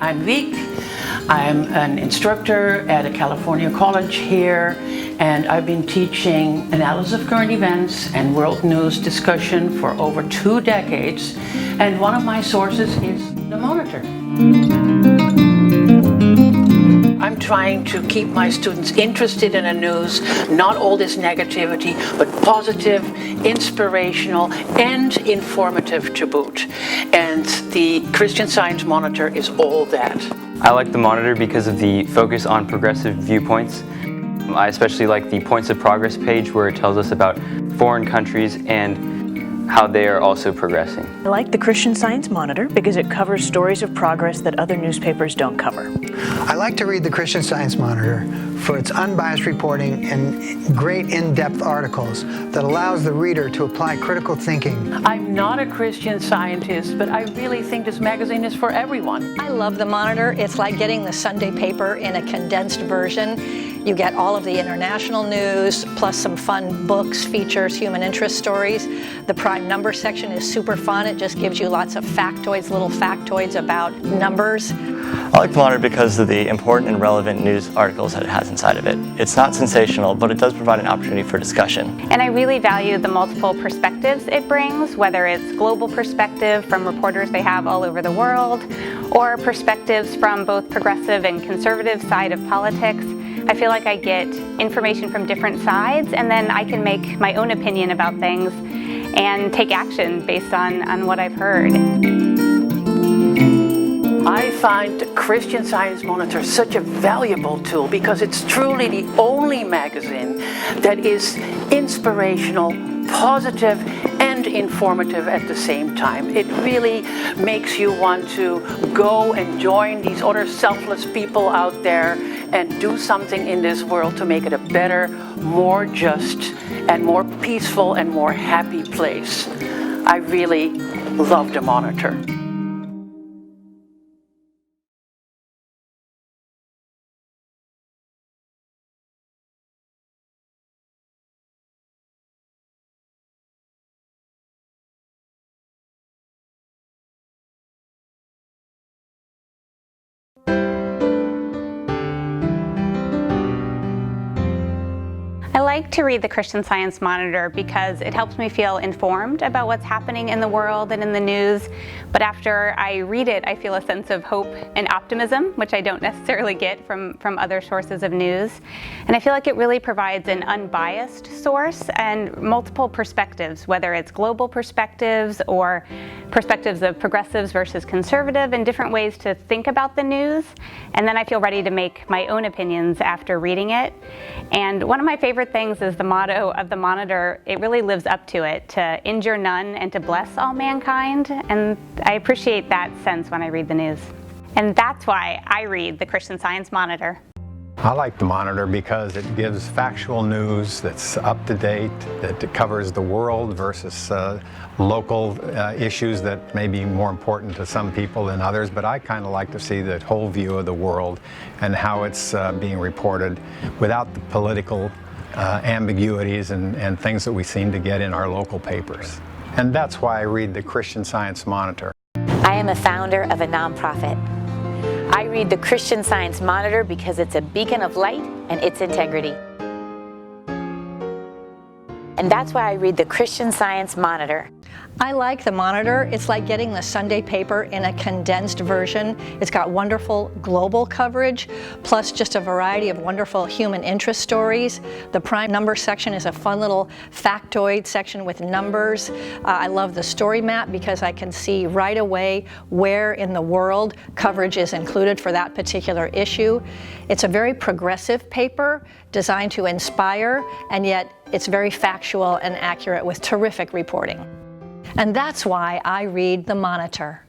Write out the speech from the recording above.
I'm Vic. I'm an instructor at a California college here, and I've been teaching analysis of current events and world news discussion for over 2 decades, and one of my sources is the Monitor. I'm trying to keep my students interested in the news, not all this negativity, but positive, inspirational, and informative to boot. And the Christian Science Monitor is all that. I like the Monitor because of the focus on progressive viewpoints. I especially like the Points of Progress page where it tells us about foreign countries and how they are also progressing. I like the Christian Science Monitor because it covers stories of progress that other newspapers don't cover. I like to read the Christian Science Monitor for its unbiased reporting and great in-depth articles that allows the reader to apply critical thinking. I'm not a Christian Scientist, but I really think this magazine is for everyone. I love the Monitor. It's like getting the Sunday paper in a condensed version. You get all of the international news, plus some fun books, features, human interest stories. The prime number section is super fun. It just gives you lots of factoids, little factoids about numbers. I like the Monitor because of the important and relevant news articles that it has inside of it. It's not sensational, but it does provide an opportunity for discussion. And I really value the multiple perspectives it brings, whether it's global perspective from reporters they have all over the world, or perspectives from both progressive and conservative side of politics. I feel like I get information from different sides, and then I can make my own opinion about things and take action based on what I've heard. I find the Christian Science Monitor such a valuable tool because it's truly the only magazine that is inspirational, positive, and informative at the same time. It really makes you want to go and join these other selfless people out there and do something in this world to make it a better, more just, and more peaceful and more happy place. I really love the Monitor. I like to read the Christian Science Monitor because it helps me feel informed about what's happening in the world and in the news. But after I read it, I feel a sense of hope and optimism, which I don't necessarily get from other sources of news. And I feel like it really provides an unbiased source and multiple perspectives, whether it's global perspectives or perspectives of progressives versus conservative, and different ways to think about the news. And then I feel ready to make my own opinions after reading it. And one of my favorite things is the motto of the Monitor. It really lives up to it, to injure none and to bless all mankind. And I appreciate that sense when I read the news. And that's why I read the Christian Science Monitor. I like the Monitor because it gives factual news that's up to date, that it covers the world versus local issues that may be more important to some people than others. But I kind of like to see the whole view of the world and how it's being reported without the political ambiguities and things that we seem to get in our local papers. And that's why I read the Christian Science Monitor. I am a founder of a nonprofit. I read the Christian Science Monitor because it's a beacon of light and its integrity. And that's why I read the Christian Science Monitor. I like the Monitor. It's like getting the Sunday paper in a condensed version. It's got wonderful global coverage, plus just a variety of wonderful human interest stories. The prime number section is a fun little factoid section with numbers. I love the story map because I can see right away where in the world coverage is included for that particular issue. It's a very progressive paper designed to inspire, and yet it's very factual and accurate with terrific reporting. And that's why I read the Monitor.